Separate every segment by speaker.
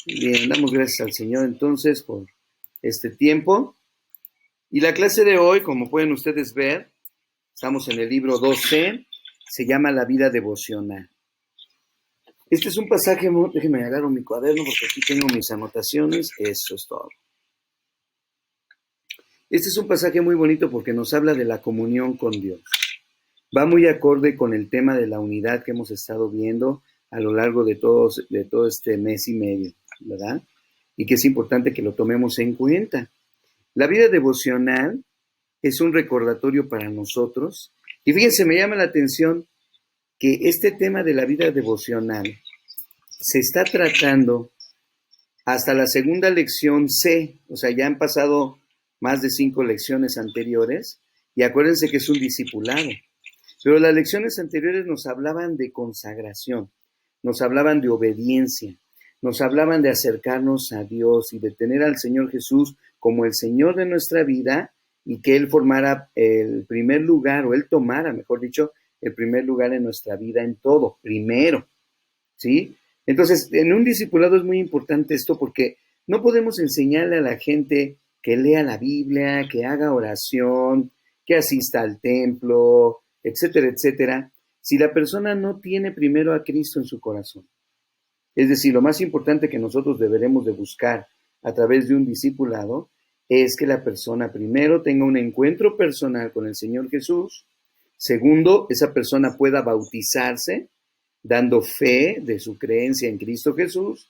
Speaker 1: Bien, damos gracias al Señor entonces por este tiempo. Y la clase de hoy, como pueden ustedes ver, estamos en el libro 12, se llama La vida devocional. Este es un pasaje, déjenme agarrar mi cuaderno porque aquí tengo mis anotaciones, eso es todo. Este es un pasaje muy bonito porque nos habla de la comunión con Dios. Va muy acorde con el tema de la unidad que hemos estado viendo a lo largo de todo este mes y medio, ¿verdad? Y que es importante que lo tomemos en cuenta. La vida devocional es un recordatorio para nosotros. Y fíjense, me llama la atención que este tema de la vida devocional se está tratando hasta la segunda lección C, o sea, ya han pasado más de 5 lecciones anteriores, y acuérdense que es un discipulado. Pero las lecciones anteriores nos hablaban de consagración, nos hablaban de obediencia, nos hablaban de acercarnos a Dios y de tener al Señor Jesús como el Señor de nuestra vida y que Él formara el primer lugar, o Él tomara, mejor dicho, el primer lugar en nuestra vida en todo, primero, ¿sí? Entonces, en un discipulado es muy importante esto porque no podemos enseñarle a la gente que lea la Biblia, que haga oración, que asista al templo, etcétera, etcétera, si la persona no tiene primero a Cristo en su corazón. Es decir, lo más importante que nosotros deberemos de buscar a través de un discipulado es que la persona primero tenga un encuentro personal con el Señor Jesús. Segundo, esa persona pueda bautizarse, dando fe de su creencia en Cristo Jesús,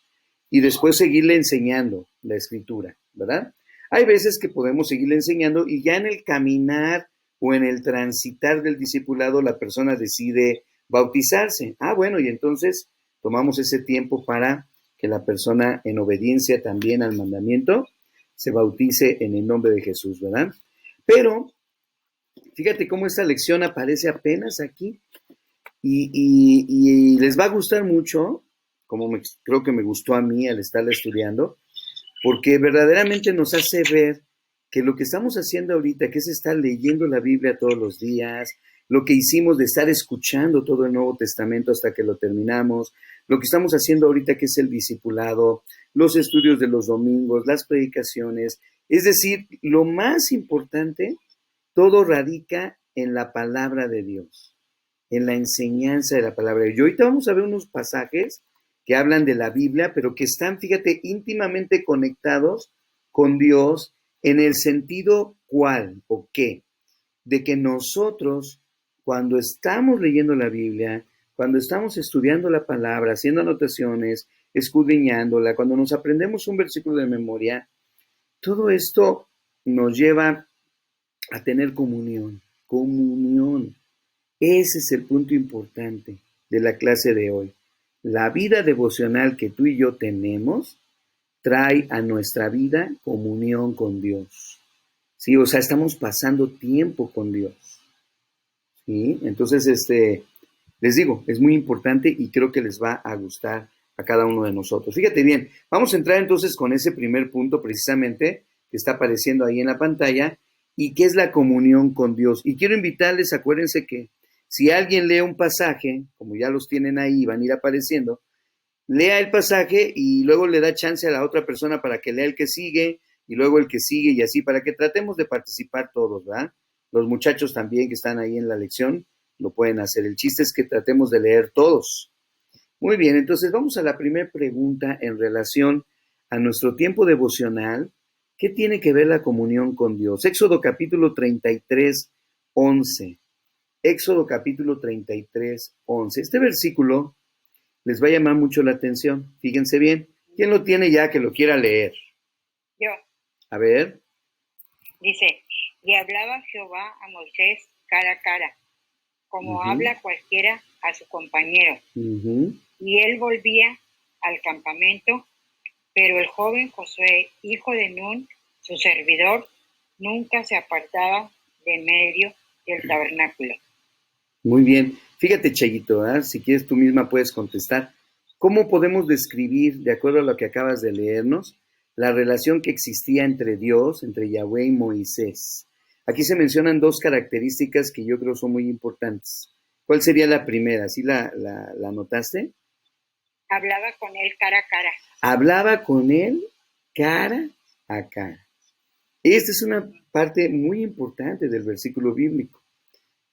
Speaker 1: y después seguirle enseñando la Escritura, ¿verdad? Hay veces que podemos seguirle enseñando y ya en el caminar o en el transitar del discipulado la persona decide bautizarse. Bueno, y entonces tomamos ese tiempo para que la persona, en obediencia también al mandamiento, se bautice en el nombre de Jesús, ¿verdad? Pero fíjate cómo esta lección aparece apenas aquí y les va a gustar mucho, como creo que me gustó a mí al estarla estudiando, porque verdaderamente nos hace ver que lo que estamos haciendo ahorita, que es estar leyendo la Biblia todos los días, lo que hicimos de estar escuchando todo el Nuevo Testamento hasta que lo terminamos, lo que estamos haciendo ahorita que es el discipulado, los estudios de los domingos, las predicaciones, es decir, lo más importante, todo radica en la palabra de Dios, en la enseñanza de la palabra de Dios. Y ahorita vamos a ver unos pasajes que hablan de la Biblia, pero que están, fíjate, íntimamente conectados con Dios en el sentido cuál o qué, de que nosotros, cuando estamos leyendo la Biblia, cuando estamos estudiando la palabra, haciendo anotaciones, escudriñándola, cuando nos aprendemos un versículo de memoria, todo esto nos lleva a tener comunión, comunión. Ese es el punto importante de la clase de hoy. La vida devocional que tú y yo tenemos trae a nuestra vida comunión con Dios. ¿Sí? O sea, estamos pasando tiempo con Dios. ¿Sí? Entonces, les digo, es muy importante y creo que les va a gustar a cada uno de nosotros. Fíjate bien, vamos a entrar entonces con ese primer punto precisamente que está apareciendo ahí en la pantalla y que es la comunión con Dios. Y quiero invitarles, acuérdense que si alguien lee un pasaje, como ya los tienen ahí, van a ir apareciendo, lea el pasaje y luego le da chance a la otra persona para que lea el que sigue y luego el que sigue y así, para que tratemos de participar todos, ¿verdad? Los muchachos también que están ahí en la lección lo pueden hacer. El chiste es que tratemos de leer todos. Muy bien, entonces vamos a la primera pregunta en relación a nuestro tiempo devocional. ¿Qué tiene que ver la comunión con Dios? Éxodo capítulo 33, 11. Éxodo capítulo 33, 11. Este versículo les va a llamar mucho la atención. Fíjense bien. ¿Quién lo tiene ya que lo quiera leer?
Speaker 2: Yo.
Speaker 1: A ver.
Speaker 2: Dice, y hablaba Jehová a Moisés cara a cara, como habla cualquiera a su compañero. Y él volvía al campamento, pero el joven Josué, hijo de Nun, su servidor, nunca se apartaba de medio del tabernáculo.
Speaker 1: Muy bien. Fíjate, Chayito, ¿eh? Si quieres tú misma puedes contestar. ¿Cómo podemos describir, de acuerdo a lo que acabas de leernos, la relación que existía entre Dios, entre Yahweh y Moisés? Aquí se mencionan dos características que yo creo son muy importantes. ¿Cuál sería la primera? ¿Sí la notaste?
Speaker 2: Hablaba con él cara a cara.
Speaker 1: Hablaba con él cara a cara. Esta es una parte muy importante del versículo bíblico,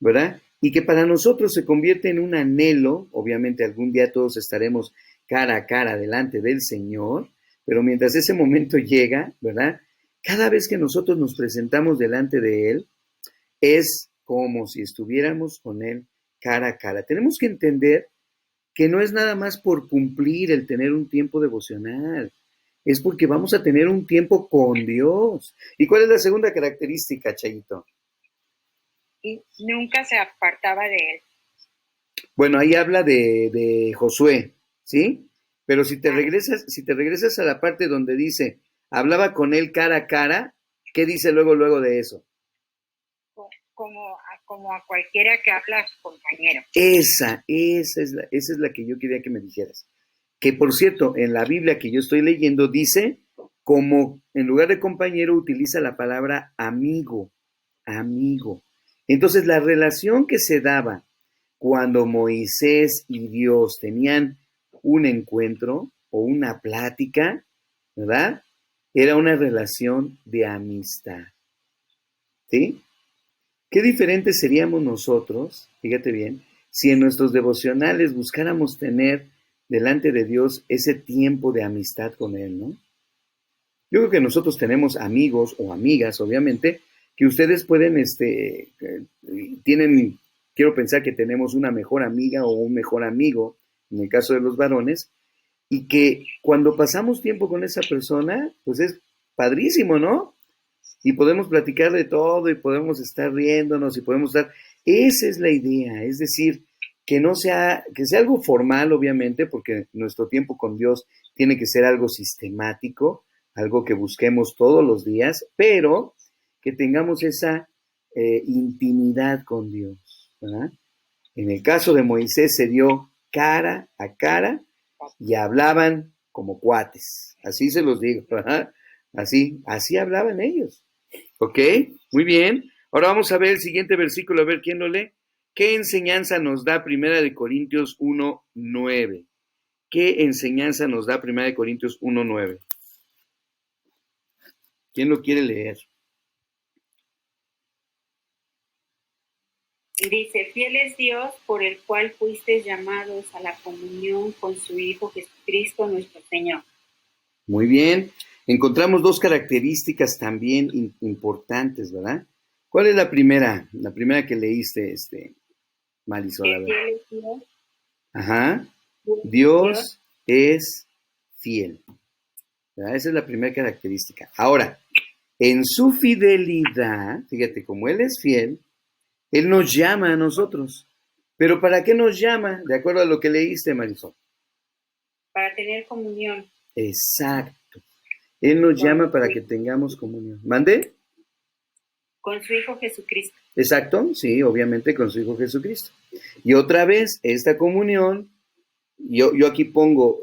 Speaker 1: ¿verdad? Y que para nosotros se convierte en un anhelo. Obviamente algún día todos estaremos cara a cara delante del Señor, pero mientras ese momento llega, ¿verdad? Cada vez que nosotros nos presentamos delante de Él, es como si estuviéramos con Él cara a cara. Tenemos que entender que no es nada más por cumplir el tener un tiempo devocional, es porque vamos a tener un tiempo con Dios. ¿Y cuál es la segunda característica, Chayito?
Speaker 2: Y nunca se apartaba de él.
Speaker 1: Bueno, ahí habla de Josué, ¿sí? Pero si te regresas a la parte donde dice, hablaba con él cara a cara, ¿qué dice luego de eso?
Speaker 2: Como a cualquiera que habla a su compañero.
Speaker 1: Esa es la que yo quería que me dijeras. Que por cierto, en la Biblia que yo estoy leyendo dice, como en lugar de compañero utiliza la palabra amigo, amigo. Entonces la relación que se daba cuando Moisés y Dios tenían un encuentro o una plática, ¿verdad? Era una relación de amistad. ¿Sí? Qué diferentes seríamos nosotros, fíjate bien, si en nuestros devocionales buscáramos tener delante de Dios ese tiempo de amistad con Él, ¿no? Yo creo que nosotros tenemos amigos o amigas, obviamente, que ustedes pueden, quiero pensar que tenemos una mejor amiga o un mejor amigo, en el caso de los varones, y que cuando pasamos tiempo con esa persona, pues es padrísimo, ¿no? Y podemos platicar de todo y podemos estar riéndonos y podemos estar... Esa es la idea, es decir, que sea algo formal, obviamente, porque nuestro tiempo con Dios tiene que ser algo sistemático, algo que busquemos todos los días, pero que tengamos esa intimidad con Dios, ¿verdad? En el caso de Moisés se dio cara a cara y hablaban como cuates, así se los digo, ¿verdad? Así hablaban ellos. ¿Ok? Muy bien. Ahora vamos a ver el siguiente versículo, a ver quién lo lee. ¿Qué enseñanza nos da Primera de Corintios 1:9? ¿Qué enseñanza nos da Primera de Corintios 1:9? ¿Quién lo quiere leer?
Speaker 3: Dice, fiel es Dios por el cual fuisteis llamados a la comunión con su Hijo Jesucristo nuestro Señor.
Speaker 1: Muy bien. Encontramos dos características también importantes, ¿verdad? ¿Cuál es la primera? La primera que leíste, Marisol.
Speaker 3: Que fiel es Dios.
Speaker 1: Ajá. Dios es fiel. ¿Verdad? Esa es la primera característica. Ahora, en su fidelidad, fíjate, como Él es fiel, Él nos llama a nosotros. ¿Pero para qué nos llama? De acuerdo a lo que leíste, Marisol.
Speaker 3: Para tener comunión.
Speaker 1: Exacto. Él nos llama para que tengamos comunión. ¿Mande?
Speaker 3: Con su Hijo Jesucristo.
Speaker 1: Exacto, sí, obviamente con su Hijo Jesucristo. Y otra vez, esta comunión, yo aquí pongo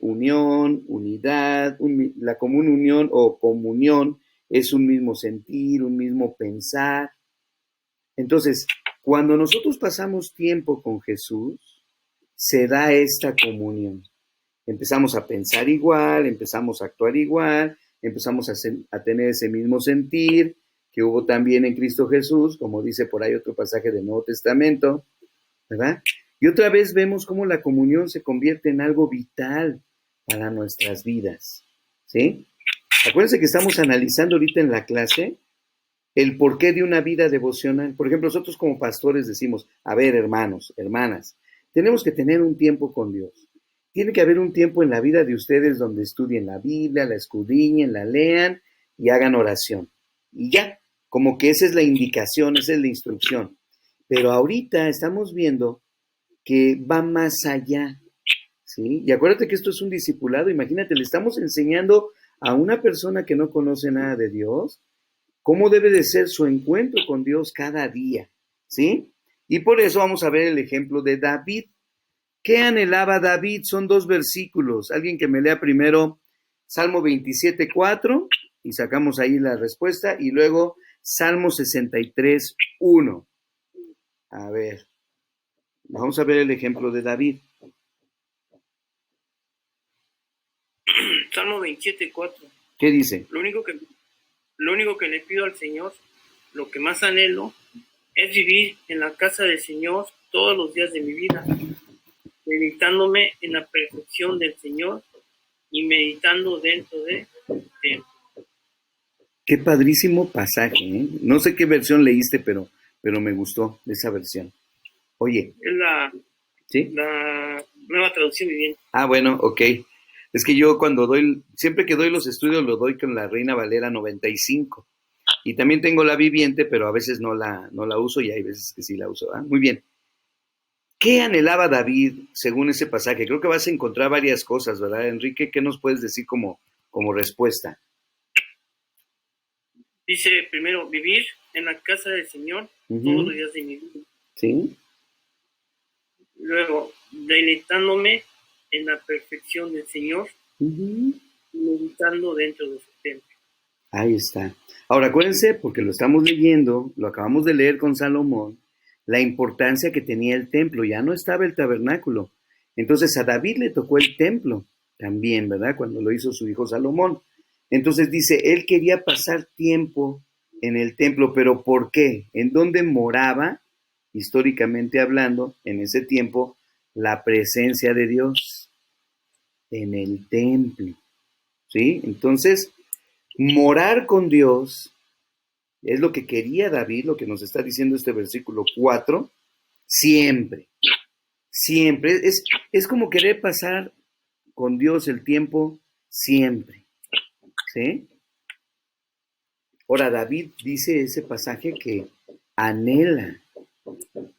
Speaker 1: unión, unidad, la común unión o comunión es un mismo sentir, un mismo pensar. Entonces, cuando nosotros pasamos tiempo con Jesús, se da esta comunión. Empezamos a pensar igual, empezamos a actuar igual, empezamos a tener ese mismo sentir que hubo también en Cristo Jesús, como dice por ahí otro pasaje del Nuevo Testamento, ¿verdad? Y otra vez vemos cómo la comunión se convierte en algo vital para nuestras vidas, ¿sí? Acuérdense que estamos analizando ahorita en la clase el porqué de una vida devocional. Por ejemplo, nosotros como pastores decimos, a ver, hermanos, hermanas, tenemos que tener un tiempo con Dios. Tiene que haber un tiempo en la vida de ustedes donde estudien la Biblia, la escudriñen, la lean y hagan oración. Y ya, como que esa es la indicación, esa es la instrucción. Pero ahorita estamos viendo que va más allá, ¿sí? Y acuérdate que esto es un discipulado. Imagínate, le estamos enseñando a una persona que no conoce nada de Dios cómo debe de ser su encuentro con Dios cada día, ¿sí? Y por eso vamos a ver el ejemplo de David. ¿Qué anhelaba David? Son dos versículos. Alguien que me lea primero Salmo 27:4 y sacamos ahí la respuesta, y luego Salmo 63:1. A ver, vamos a ver el ejemplo de David.
Speaker 4: Salmo 27:4.
Speaker 1: ¿Qué dice?
Speaker 4: Lo único que le pido al Señor, lo que más anhelo, es vivir en la casa del Señor todos los días de mi vida, meditándome en la perfección del Señor y meditando dentro de Él.
Speaker 1: Qué padrísimo pasaje, ¿eh? No sé qué versión leíste, pero me gustó esa versión. Oye.
Speaker 4: Es la Nueva Traducción Viviente.
Speaker 1: Ah, bueno, ok. Es que yo siempre que doy los estudios lo doy con la Reina Valera 95. Y también tengo la Viviente, pero a veces no la uso y hay veces que sí la uso, ¿verdad? Muy bien. ¿Qué anhelaba David según ese pasaje? Creo que vas a encontrar varias cosas, ¿verdad, Enrique? ¿Qué nos puedes decir como respuesta?
Speaker 4: Dice primero, vivir en la casa del Señor todos los días de mi vida.
Speaker 1: Sí.
Speaker 4: Luego, deleitándome en la perfección del Señor, meditando dentro de su templo.
Speaker 1: Ahí está. Ahora, acuérdense, porque lo estamos leyendo, lo acabamos de leer con Salomón, la importancia que tenía el templo. Ya no estaba el tabernáculo. Entonces a David le tocó el templo también, ¿verdad? Cuando lo hizo su hijo Salomón. Entonces dice, él quería pasar tiempo en el templo, pero ¿por qué? ¿En dónde moraba, históricamente hablando, en ese tiempo, la presencia de Dios? En el templo, ¿sí? Entonces, morar con Dios es lo que quería David, lo que nos está diciendo este versículo 4, siempre, siempre. Es como querer pasar con Dios el tiempo siempre, ¿sí? Ahora, David dice ese pasaje que anhela,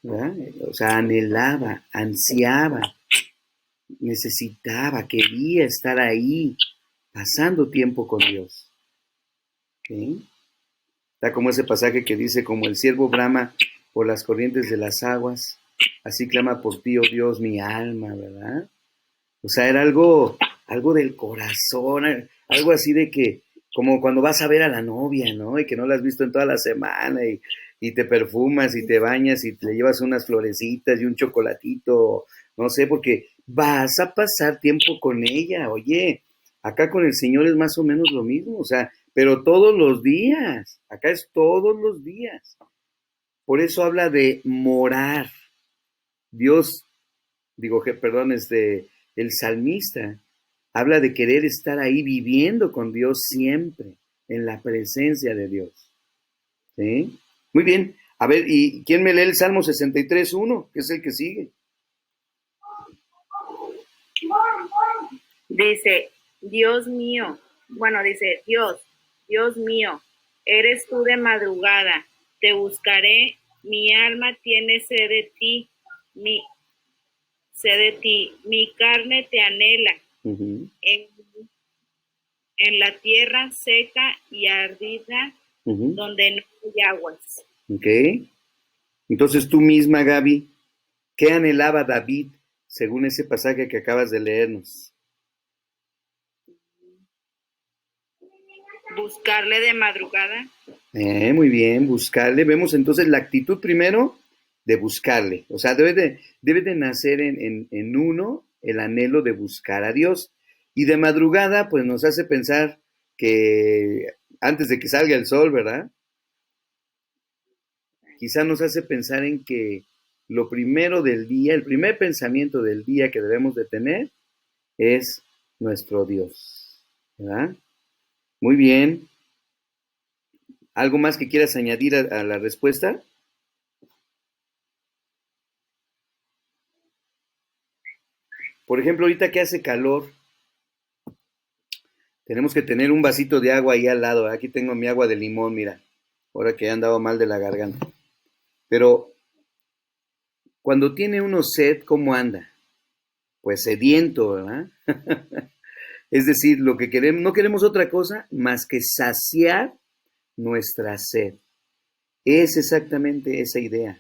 Speaker 1: ¿verdad? O sea, anhelaba, ansiaba, necesitaba, quería estar ahí, pasando tiempo con Dios. ¿Sí? Está como ese pasaje que dice, como el ciervo brama por las corrientes de las aguas, así clama por ti, oh Dios, mi alma, ¿verdad? O sea, era algo del corazón, algo así de que, como cuando vas a ver a la novia, ¿no? Y que no la has visto en toda la semana y te perfumas y te bañas y te llevas unas florecitas y un chocolatito, no sé, porque vas a pasar tiempo con ella. Oye, acá con el Señor es más o menos lo mismo, o sea, pero todos los días, acá es todos los días. Por eso habla de morar. Dios, el salmista habla de querer estar ahí viviendo con Dios siempre, en la presencia de Dios. ¿Sí? Muy bien. A ver, ¿y quién me lee el Salmo 63:1? Que es el que sigue.
Speaker 3: Dice, Dios mío, Dios mío, eres tú de madrugada, te buscaré, mi alma tiene sed de ti, mi carne te anhela, en la tierra seca y ardida, donde no hay aguas.
Speaker 1: Ok. Entonces tú misma, Gaby, ¿qué anhelaba David según ese pasaje que acabas de leernos?
Speaker 3: Buscarle de madrugada.
Speaker 1: Muy bien, buscarle. Vemos entonces la actitud primero de buscarle. O sea, debe de nacer en uno el anhelo de buscar a Dios. Y de madrugada, pues nos hace pensar que antes de que salga el sol, ¿verdad? Quizá nos hace pensar en que lo primero del día, el primer pensamiento del día que debemos de tener es nuestro Dios, ¿verdad? Muy bien. ¿Algo más que quieras añadir a la respuesta? Por ejemplo, ahorita que hace calor, tenemos que tener un vasito de agua ahí al lado. Aquí tengo mi agua de limón, mira, ahora que he andado mal de la garganta. Pero cuando tiene uno sed, ¿cómo anda? Pues sediento, ¿verdad? Es decir, lo que queremos, no queremos otra cosa más que saciar nuestra sed. Es exactamente esa idea,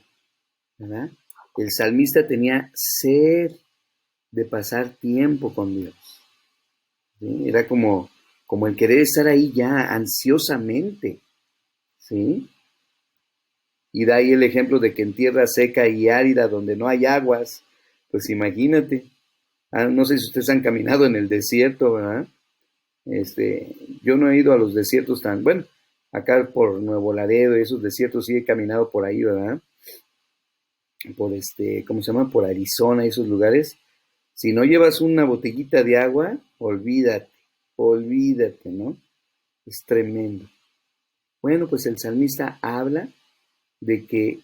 Speaker 1: ¿verdad? El salmista tenía sed de pasar tiempo con Dios. ¿Sí? Era como el querer estar ahí ya ansiosamente, ¿sí? Y da ahí el ejemplo de que en tierra seca y árida, donde no hay aguas, pues imagínate. No sé si ustedes han caminado en el desierto, ¿verdad? Yo no he ido a los desiertos bueno, acá por Nuevo Laredo, esos desiertos sí he caminado por ahí, ¿verdad? Por ¿cómo se llama? Por Arizona, esos lugares. Si no llevas una botellita de agua, olvídate, ¿no? Es tremendo. Bueno, pues el salmista habla de que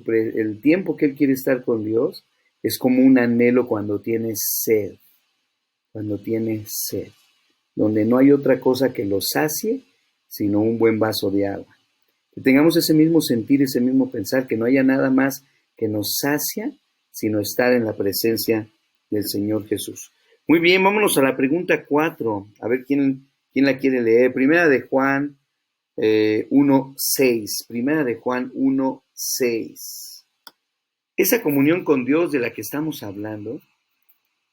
Speaker 1: el tiempo que él quiere estar con Dios es como un anhelo cuando tienes sed, donde no hay otra cosa que lo sacie, sino un buen vaso de agua. Que tengamos ese mismo sentir, ese mismo pensar, que no haya nada más que nos sacia, sino estar en la presencia del Señor Jesús. Muy bien, vámonos a la pregunta 4, a ver quién la quiere leer. Primera de Juan 1:6, Primera de Juan 1:6. Esa comunión con Dios de la que estamos hablando,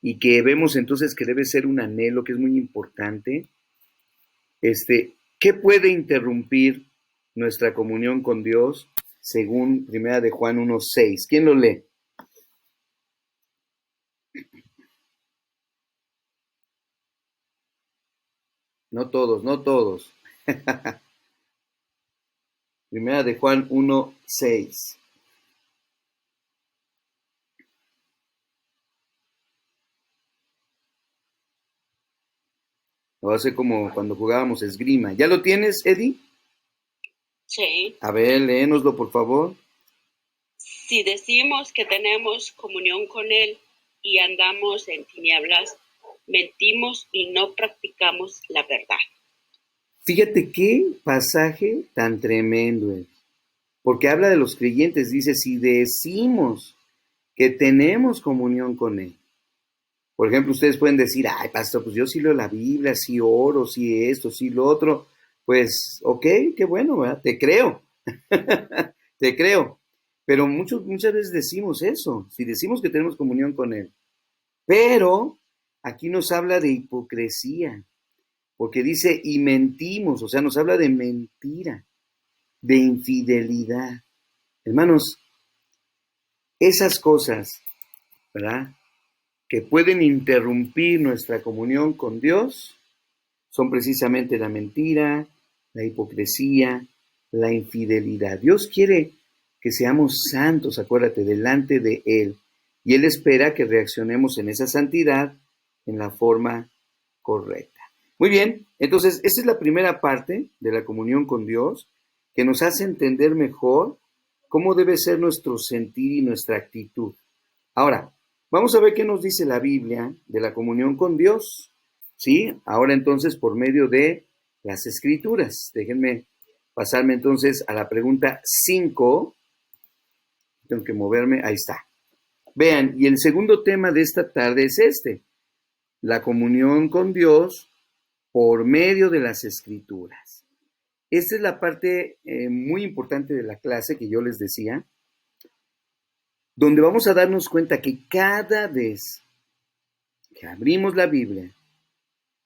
Speaker 1: y que vemos entonces que debe ser un anhelo, que es muy importante, ¿qué puede interrumpir nuestra comunión con Dios según Primera de Juan 1:6? ¿Quién lo lee? No todos. Primera de Juan 1:6. Lo va a hacer como cuando jugábamos esgrima. ¿Ya lo tienes, Eddie?
Speaker 5: Sí.
Speaker 1: A ver, léenoslo, por favor.
Speaker 5: Si decimos que tenemos comunión con Él y andamos en tinieblas, mentimos y no practicamos la verdad.
Speaker 1: Fíjate qué pasaje tan tremendo es. Porque habla de los creyentes. Dice, si decimos que tenemos comunión con Él. Por ejemplo, ustedes pueden decir, ay, pastor, pues yo sí leo la Biblia, sí oro, sí esto, sí lo otro. Pues, ok, qué bueno, ¿verdad? Te creo. Te creo. Pero muchas veces decimos eso, si decimos que tenemos comunión con Él. Pero aquí nos habla de hipocresía, porque dice, y mentimos, o sea, nos habla de mentira, de infidelidad. Hermanos, esas cosas, ¿verdad?, que pueden interrumpir nuestra comunión con Dios, son precisamente la mentira, la hipocresía, la infidelidad. Dios quiere que seamos santos, acuérdate, delante de Él. Y Él espera que reaccionemos en esa santidad en la forma correcta. Muy bien, entonces, esa es la primera parte de la comunión con Dios, que nos hace entender mejor cómo debe ser nuestro sentir y nuestra actitud. Ahora, vamos a ver qué nos dice la Biblia de la comunión con Dios, ¿sí? Ahora entonces por medio de las Escrituras. Déjenme pasarme entonces a la pregunta 5. Tengo que moverme, ahí está. Vean, y el segundo tema de esta tarde es la comunión con Dios por medio de las Escrituras. Esta es la parte muy importante de la clase que yo les decía, donde vamos a darnos cuenta que cada vez que abrimos la Biblia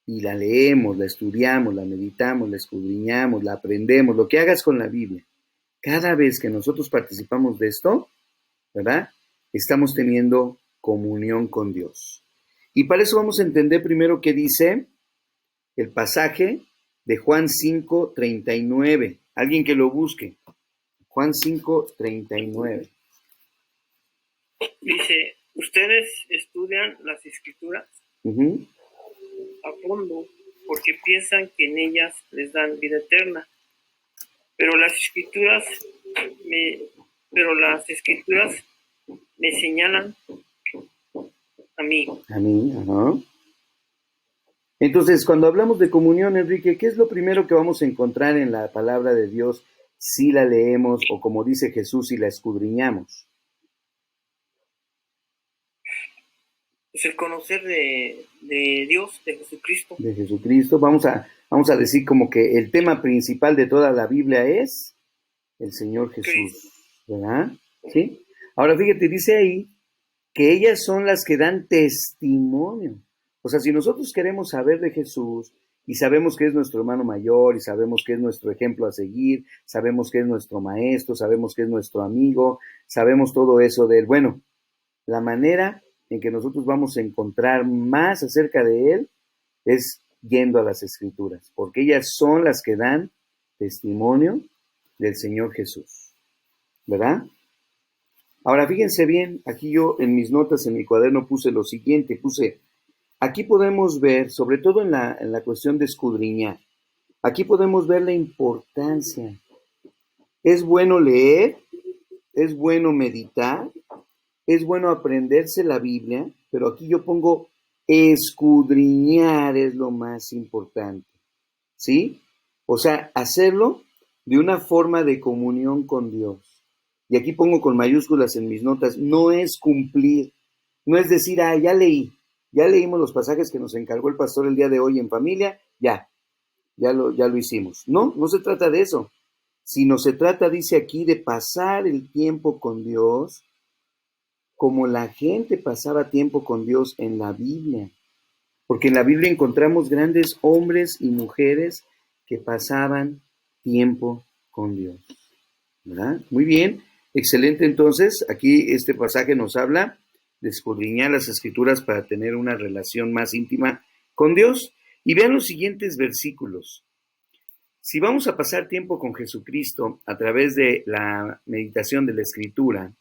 Speaker 1: y la leemos, la estudiamos, la meditamos, la escudriñamos, la aprendemos, lo que hagas con la Biblia, cada vez que nosotros participamos de esto, ¿verdad?, estamos teniendo comunión con Dios. Y para eso vamos a entender primero qué dice el pasaje de Juan 5:39. Alguien que lo busque. Juan 5:39.
Speaker 4: Dice, ustedes estudian las Escrituras a fondo porque piensan que en ellas les dan vida eterna. Pero las Escrituras me señalan a mí.
Speaker 1: A mí, ajá. Entonces, cuando hablamos de comunión, Enrique, ¿qué es lo primero que vamos a encontrar en la palabra de Dios si la leemos o, como dice Jesús, si la escudriñamos?
Speaker 4: Pues el conocer de Dios, de Jesucristo.
Speaker 1: De Jesucristo. Vamos a decir como que el tema principal de toda la Biblia es el Señor Jesús, ¿verdad? ¿Sí? Ahora fíjate, dice ahí que ellas son las que dan testimonio. O sea, si nosotros queremos saber de Jesús y sabemos que es nuestro hermano mayor y sabemos que es nuestro ejemplo a seguir, sabemos que es nuestro maestro, sabemos que es nuestro amigo, sabemos todo eso de él. Bueno, la manera en que nosotros vamos a encontrar más acerca de él es yendo a las Escrituras, porque ellas son las que dan testimonio del Señor Jesús, ¿verdad? Ahora, fíjense bien, aquí yo en mis notas, en mi cuaderno, puse lo siguiente, aquí podemos ver, sobre todo en la cuestión de escudriñar, aquí podemos ver la importancia. Es bueno leer, es bueno meditar, es bueno aprenderse la Biblia, pero aquí yo pongo escudriñar es lo más importante, ¿sí? O sea, hacerlo de una forma de comunión con Dios. Y aquí pongo con mayúsculas en mis notas, no es cumplir, no es decir, ya leímos los pasajes que nos encargó el pastor el día de hoy en familia, ya lo hicimos. No se trata de eso, sino se trata, dice aquí, de pasar el tiempo con Dios como la gente pasaba tiempo con Dios en la Biblia. Porque en la Biblia encontramos grandes hombres y mujeres que pasaban tiempo con Dios, ¿verdad? Muy bien, excelente. Entonces, aquí este pasaje nos habla de escudriñar las Escrituras para tener una relación más íntima con Dios. Y vean los siguientes versículos. Si vamos a pasar tiempo con Jesucristo a través de la meditación de la Escritura,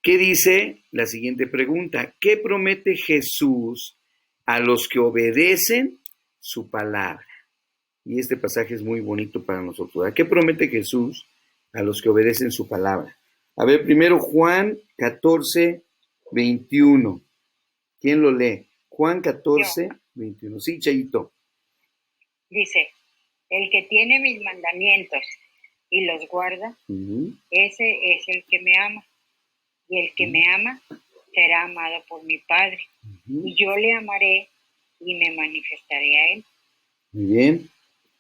Speaker 1: ¿qué dice la siguiente pregunta? ¿Qué promete Jesús a los que obedecen su palabra? Y este pasaje es muy bonito para nosotros. ¿Qué promete Jesús a los que obedecen su palabra? A ver, primero Juan 14, 21. ¿Quién lo lee? Juan 14, 21. Sí, Chayito.
Speaker 2: Dice, el que tiene mis mandamientos y los guarda, ese es el que me ama. Y el que me ama será amado por mi Padre. Y yo le amaré y me manifestaré a él.
Speaker 1: Muy bien.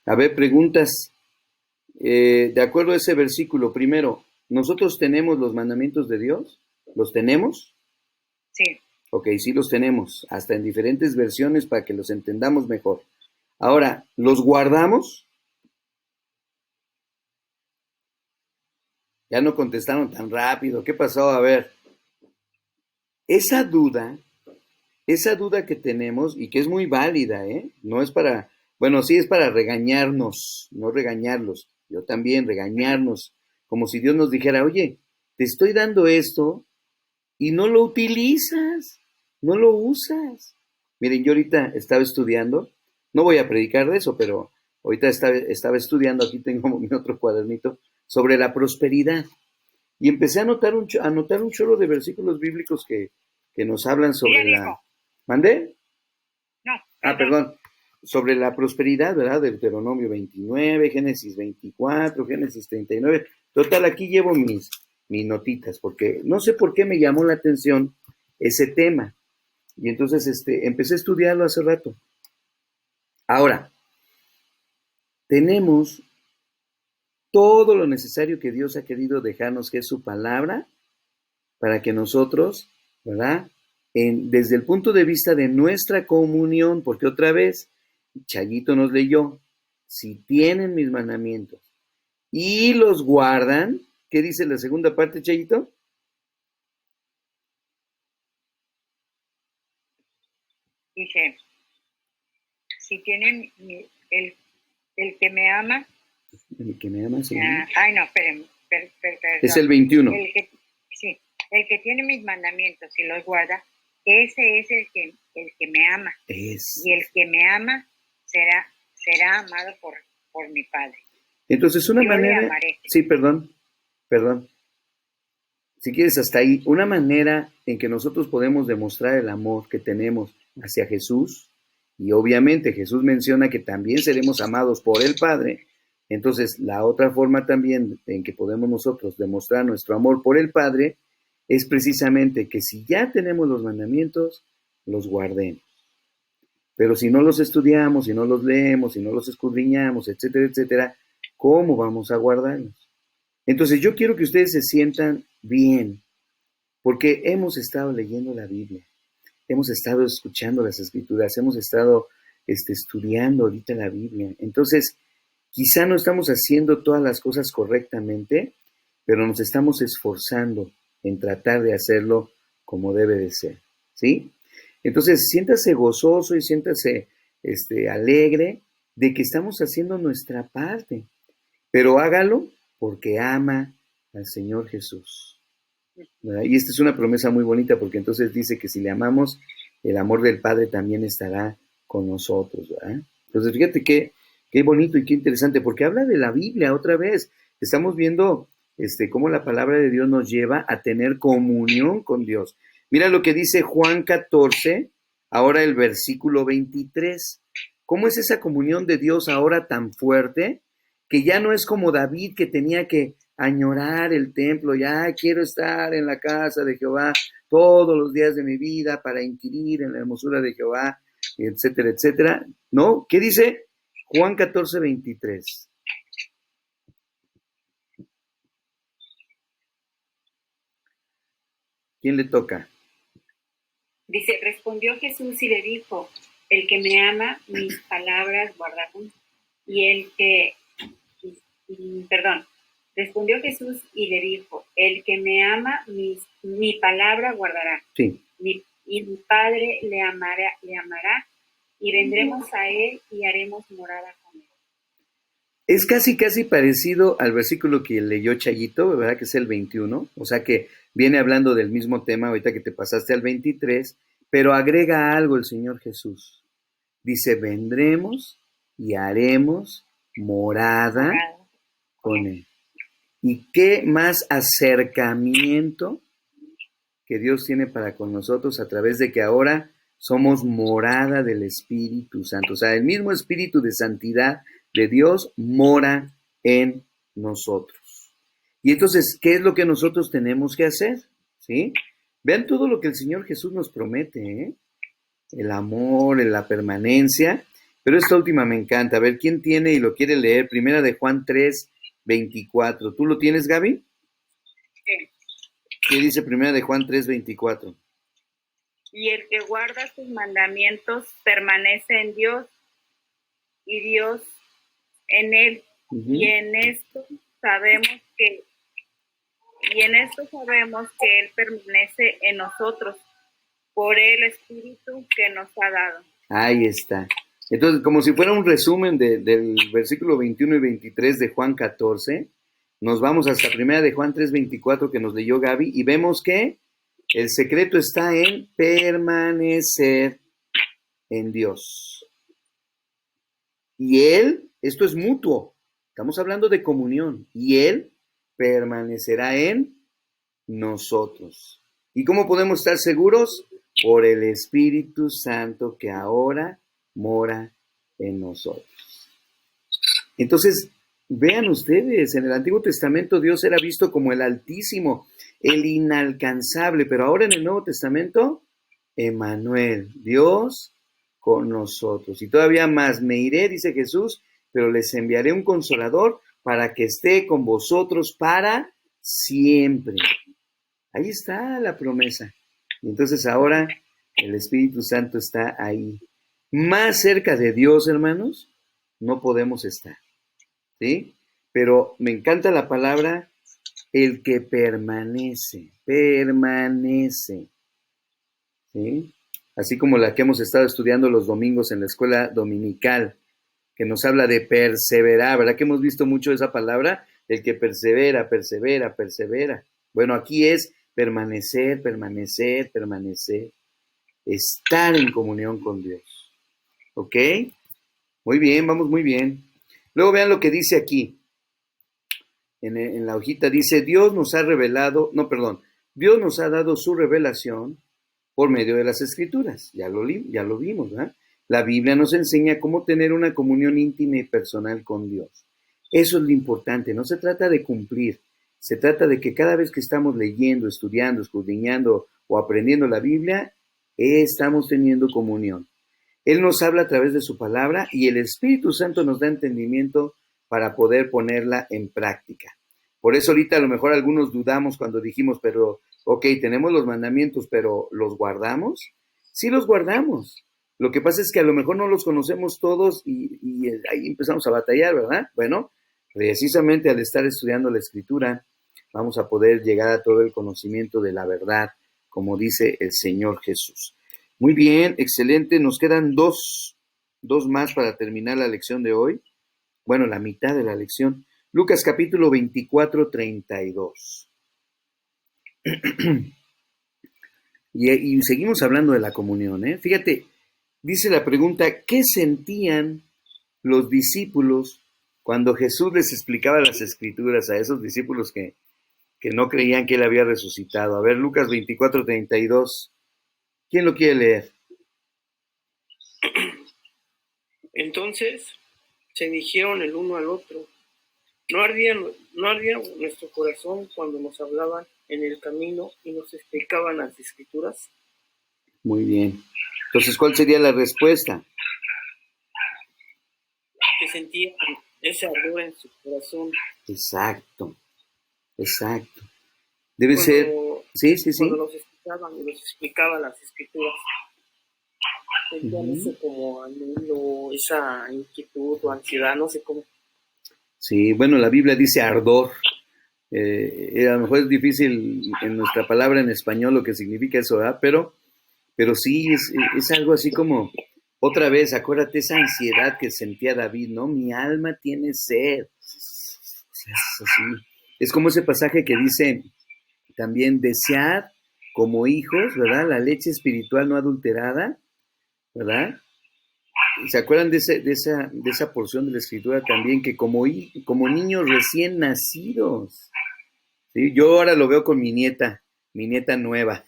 Speaker 1: A ver, preguntas. De acuerdo a ese versículo, primero, ¿nosotros tenemos los mandamientos de Dios? ¿Los tenemos?
Speaker 2: Sí.
Speaker 1: Ok, sí los tenemos, hasta en diferentes versiones para que los entendamos mejor. Ahora, ¿los guardamos? Ya no contestaron tan rápido. ¿Qué pasó? A ver, esa duda que tenemos y que es muy válida, no es para, bueno, sí es para regañarnos, no regañarlos. Yo también regañarnos, como si Dios nos dijera, oye, te estoy dando esto y no lo utilizas, no lo usas. Miren, yo ahorita estaba estudiando, no voy a predicar de eso, pero ahorita estaba estudiando, aquí tengo mi otro cuadernito, sobre la prosperidad. Y empecé a anotar un chorro de versículos bíblicos que nos hablan sobre la... ¿Mandé?
Speaker 2: No.
Speaker 1: Perdón. Sobre la prosperidad, ¿verdad? Deuteronomio 29, Génesis 24, Génesis 39. Total, aquí llevo mis notitas, porque no sé por qué me llamó la atención ese tema. Y entonces empecé a estudiarlo hace rato. Ahora, tenemos todo lo necesario que Dios ha querido dejarnos, que es su palabra, para que nosotros, ¿verdad? Desde el punto de vista de nuestra comunión, porque otra vez, Chayito nos leyó, si tienen mis mandamientos y los guardan, ¿qué dice la segunda parte, Chayito?
Speaker 2: Dice, si tienen el que me ama.
Speaker 1: El que me ama, sí.
Speaker 2: No, esperen.
Speaker 1: Es el 21.
Speaker 2: El que tiene mis mandamientos y los guarda, ese es el que me ama. Y el que me ama será amado por mi Padre.
Speaker 1: Entonces, una manera... Sí, perdón. Si quieres, hasta ahí. Una manera en que nosotros podemos demostrar el amor que tenemos hacia Jesús, y obviamente Jesús menciona que también seremos amados por el Padre. Entonces, la otra forma también en que podemos nosotros demostrar nuestro amor por el Padre es precisamente que si ya tenemos los mandamientos, los guardemos. Pero si no los estudiamos, si no los leemos, si no los escudriñamos, etcétera, etcétera, ¿cómo vamos a guardarlos? Entonces, yo quiero que ustedes se sientan bien, porque hemos estado leyendo la Biblia, hemos estado escuchando las Escrituras, hemos estado estudiando ahorita la Biblia. Entonces, quizá no estamos haciendo todas las cosas correctamente, pero nos estamos esforzando en tratar de hacerlo como debe de ser, ¿sí? Entonces, siéntase gozoso y siéntase alegre de que estamos haciendo nuestra parte. Pero hágalo porque ama al Señor Jesús, ¿verdad? Y esta es una promesa muy bonita porque entonces dice que si le amamos, el amor del Padre también estará con nosotros, ¿verdad? Entonces fíjate qué bonito y qué interesante, porque habla de la Biblia otra vez. Estamos viendo cómo la palabra de Dios nos lleva a tener comunión con Dios. Mira lo que dice Juan 14, ahora el versículo 23. ¿Cómo es esa comunión de Dios ahora tan fuerte? Que ya no es como David, que tenía que añorar el templo, ya quiero estar en la casa de Jehová todos los días de mi vida para inquirir en la hermosura de Jehová, etcétera, etcétera. ¿No? ¿Qué dice Juan 14, 23? ¿Quién le toca?
Speaker 2: Dice, respondió Jesús y le dijo, el que me ama, mis palabras guardará. Respondió Jesús y le dijo, el que me ama, mi palabra guardará.
Speaker 1: Sí.
Speaker 2: Y mi Padre le amará, y vendremos a él y haremos morada con él.
Speaker 1: Es casi parecido al versículo que leyó Chayito, ¿verdad? Que es el 21, o sea que viene hablando del mismo tema ahorita que te pasaste al 23, pero agrega algo el Señor Jesús. Dice, vendremos y haremos morada con él. ¿Y qué más acercamiento que Dios tiene para con nosotros a través de que ahora somos morada del Espíritu Santo? O sea, el mismo Espíritu de santidad de Dios mora en nosotros. Y entonces, ¿qué es lo que nosotros tenemos que hacer? ¿Sí? Vean todo lo que el Señor Jesús nos promete, ¿eh? El amor, la permanencia. Pero esta última me encanta. A ver, ¿quién tiene y lo quiere leer? Primera de Juan 3, 24. ¿Tú lo tienes, Gaby?
Speaker 2: Sí.
Speaker 1: ¿Qué dice Primera de Juan 3, 24?
Speaker 3: Y el que guarda sus mandamientos permanece en Dios y Dios en él.
Speaker 1: Uh-huh.
Speaker 3: Y en esto sabemos que él permanece en nosotros por el Espíritu que nos ha dado.
Speaker 1: Ahí está. Entonces, como si fuera un resumen del versículo 21 y 23 de Juan 14, nos vamos hasta Primera de Juan 3, 24 que nos leyó Gaby y vemos que el secreto está en permanecer en Dios. Y Él, esto es mutuo, estamos hablando de comunión, y Él permanecerá en nosotros. ¿Y cómo podemos estar seguros? Por el Espíritu Santo que ahora mora en nosotros. Entonces, vean ustedes, en el Antiguo Testamento Dios era visto como el Altísimo, el inalcanzable, pero ahora en el Nuevo Testamento, Emmanuel, Dios con nosotros. Y todavía más, me iré, dice Jesús, pero les enviaré un consolador para que esté con vosotros para siempre. Ahí está la promesa. Y entonces ahora el Espíritu Santo está ahí. Más cerca de Dios, hermanos, no podemos estar. ¿Sí? Pero me encanta la palabra, el que permanece. ¿Sí? Así como la que hemos estado estudiando los domingos en la escuela dominical, que nos habla de perseverar, ¿verdad? Que hemos visto mucho esa palabra, el que persevera. Bueno, aquí es permanecer, estar en comunión con Dios. ¿Ok? Muy bien, vamos muy bien. Luego vean lo que dice aquí. En la hojita dice, Dios nos ha dado su revelación por medio de las Escrituras. Ya lo vimos, ¿verdad? La Biblia nos enseña cómo tener una comunión íntima y personal con Dios. Eso es lo importante, no se trata de cumplir, se trata de que cada vez que estamos leyendo, estudiando, escudriñando o aprendiendo la Biblia, estamos teniendo comunión. Él nos habla a través de su palabra y el Espíritu Santo nos da entendimiento para poder ponerla en práctica. Por eso ahorita a lo mejor algunos dudamos cuando dijimos, pero, ok, tenemos los mandamientos, pero ¿los guardamos? Sí los guardamos. Lo que pasa es que a lo mejor no los conocemos todos y ahí empezamos a batallar, ¿verdad? Bueno, precisamente al estar estudiando la Escritura, vamos a poder llegar a todo el conocimiento de la verdad, como dice el Señor Jesús. Muy bien, excelente. Nos quedan dos dos más para terminar la lección de hoy. Bueno, la mitad de la lección. Lucas capítulo 24, 32. Y seguimos hablando de la comunión, ¿eh? Fíjate, dice la pregunta, ¿qué sentían los discípulos cuando Jesús les explicaba las escrituras a esos discípulos que no creían que él había resucitado? A ver, Lucas 24, 32. ¿Quién lo quiere leer?
Speaker 4: Entonces se dijeron el uno al otro, ¿no ardía nuestro corazón cuando nos hablaban en el camino y nos explicaban las escrituras?
Speaker 1: Muy bien. Entonces, ¿cuál sería la respuesta?
Speaker 4: Que sentían ese ardor en su corazón.
Speaker 1: Exacto. Debe ser... Sí.
Speaker 4: Cuando nos escuchaban y nos explicaban las escrituras. Sentían eso como anhelo, esa inquietud o ansiedad, no sé cómo.
Speaker 1: Sí, bueno, la Biblia dice ardor. A lo mejor es difícil en nuestra palabra en español lo que significa eso, ¿verdad? Pero sí, es algo así como, otra vez, acuérdate esa ansiedad que sentía David, ¿no? Mi alma tiene sed. Es así. Es como ese pasaje que dice también, desead como hijos, ¿verdad? La leche espiritual no adulterada, ¿verdad? ¿Se acuerdan de esa porción de la escritura también? Que como niños recién nacidos, ¿sí? Yo ahora lo veo con mi nieta nueva.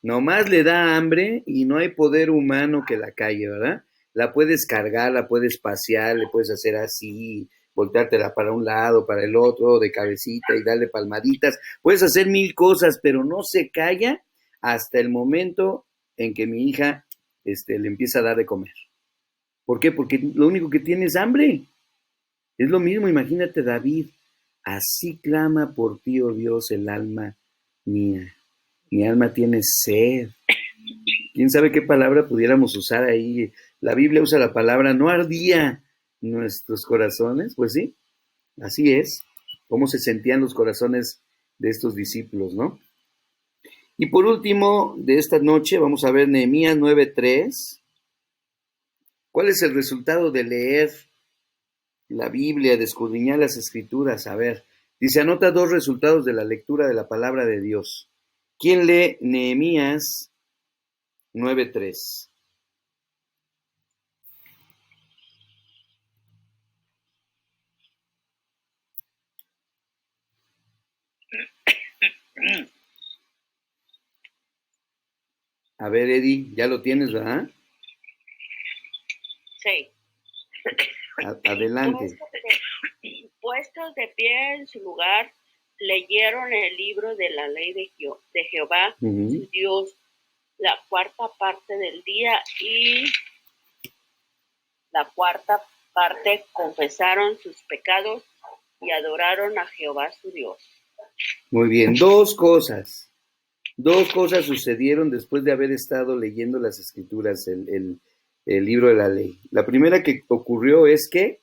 Speaker 1: Nomás le da hambre y no hay poder humano que la calle, ¿verdad? La puedes cargar, la puedes pasear, le puedes hacer así, volteártela para un lado, para el otro, de cabecita y darle palmaditas. Puedes hacer mil cosas, pero no se calla hasta el momento en que mi hija le empieza a dar de comer. ¿Por qué? Porque lo único que tiene es hambre. Es lo mismo, imagínate David. Así clama por ti, oh Dios, el alma mía. Mi alma tiene sed. ¿Quién sabe qué palabra pudiéramos usar ahí? La Biblia usa la palabra, ¿no ardía nuestros corazones? Pues sí, así es. Cómo se sentían los corazones de estos discípulos, ¿no? Y por último, de esta noche, vamos a ver Nehemías 9:3. ¿Cuál es el resultado de leer la Biblia, de escudriñar las Escrituras? A ver, dice, anota dos resultados de la lectura de la palabra de Dios. ¿Quién lee Nehemías 9:3? A ver, Eddie, ya lo tienes, ¿verdad?
Speaker 5: Sí.
Speaker 1: Adelante.
Speaker 5: Puestos de pie en su lugar, leyeron el libro de la ley de Jehová, su Dios, la cuarta parte del día, y la cuarta parte confesaron sus pecados y adoraron a Jehová su Dios.
Speaker 1: Muy bien, dos cosas sucedieron después de haber estado leyendo las Escrituras, el libro de la ley. La primera que ocurrió es que,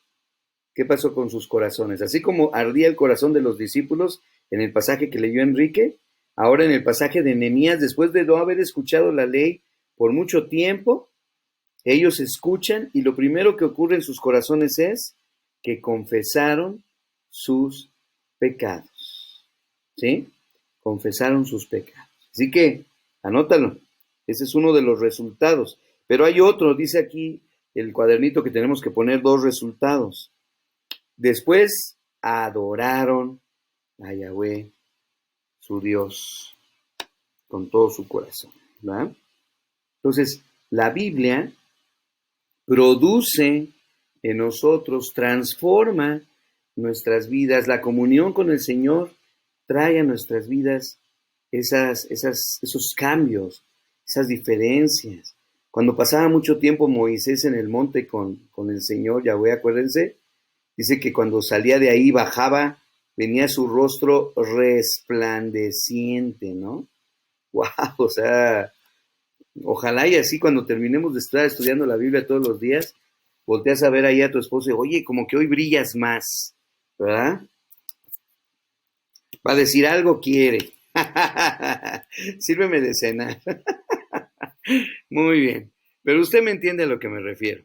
Speaker 1: ¿qué pasó con sus corazones? Así como ardía el corazón de los discípulos en el pasaje que leyó Enrique, ahora en el pasaje de Nehemías, después de no haber escuchado la ley por mucho tiempo, ellos escuchan y lo primero que ocurre en sus corazones es que confesaron sus pecados. ¿Sí? Confesaron sus pecados. Así que, anótalo. Ese es uno de los resultados. Pero hay otro, dice aquí el cuadernito que tenemos que poner dos resultados. Después adoraron a Yahweh, su Dios, con todo su corazón, ¿verdad? Entonces, la Biblia produce en nosotros, transforma nuestras vidas. La comunión con el Señor trae a nuestras vidas esos cambios, esas diferencias. Cuando pasaba mucho tiempo Moisés en el monte con el Señor Yahweh, acuérdense, dice que cuando salía de ahí, bajaba, venía su rostro resplandeciente, ¿no? ¡Wow! O sea, ojalá y así cuando terminemos de estar estudiando la Biblia todos los días, volteas a ver ahí a tu esposo y, oye, como que hoy brillas más, ¿verdad? Va a decir algo quiere. Sírveme de cenar. Muy bien. Pero usted me entiende a lo que me refiero.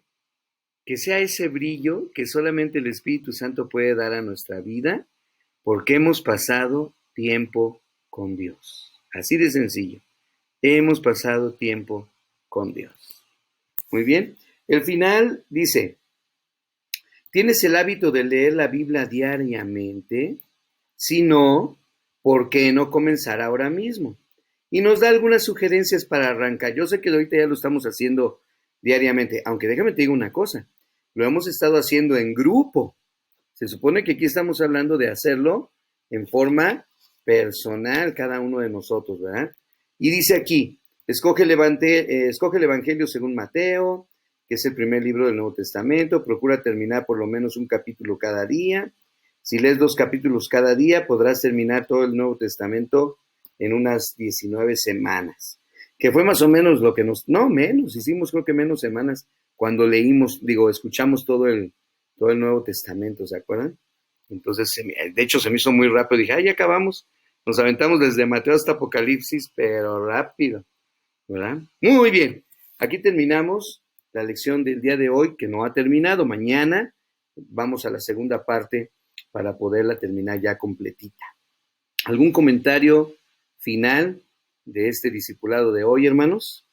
Speaker 1: Que sea ese brillo que solamente el Espíritu Santo puede dar a nuestra vida porque hemos pasado tiempo con Dios. Así de sencillo. Hemos pasado tiempo con Dios. Muy bien. El final dice, ¿tienes el hábito de leer la Biblia diariamente? Si no, ¿por qué no comenzar ahora mismo? Y nos da algunas sugerencias para arrancar. Yo sé que ahorita ya lo estamos haciendo diariamente, aunque déjame te digo una cosa, lo hemos estado haciendo en grupo. Se supone que aquí estamos hablando de hacerlo en forma personal, cada uno de nosotros, ¿verdad? Y dice aquí, escoge el Evangelio según Mateo, que es el primer libro del Nuevo Testamento, procura terminar por lo menos un capítulo cada día. Si lees 2 capítulos cada día, podrás terminar todo el Nuevo Testamento en unas 19 semanas, que fue más o menos lo que hicimos creo que menos semanas cuando escuchamos todo el Nuevo Testamento, ¿se acuerdan? Entonces, de hecho, se me hizo muy rápido, dije, ya acabamos, nos aventamos desde Mateo hasta Apocalipsis, pero rápido, ¿verdad? Muy bien, aquí terminamos la lección del día de hoy, que no ha terminado. Mañana vamos a la segunda parte para poderla terminar ya completita. ¿Algún comentario final de este discipulado de hoy, hermanos?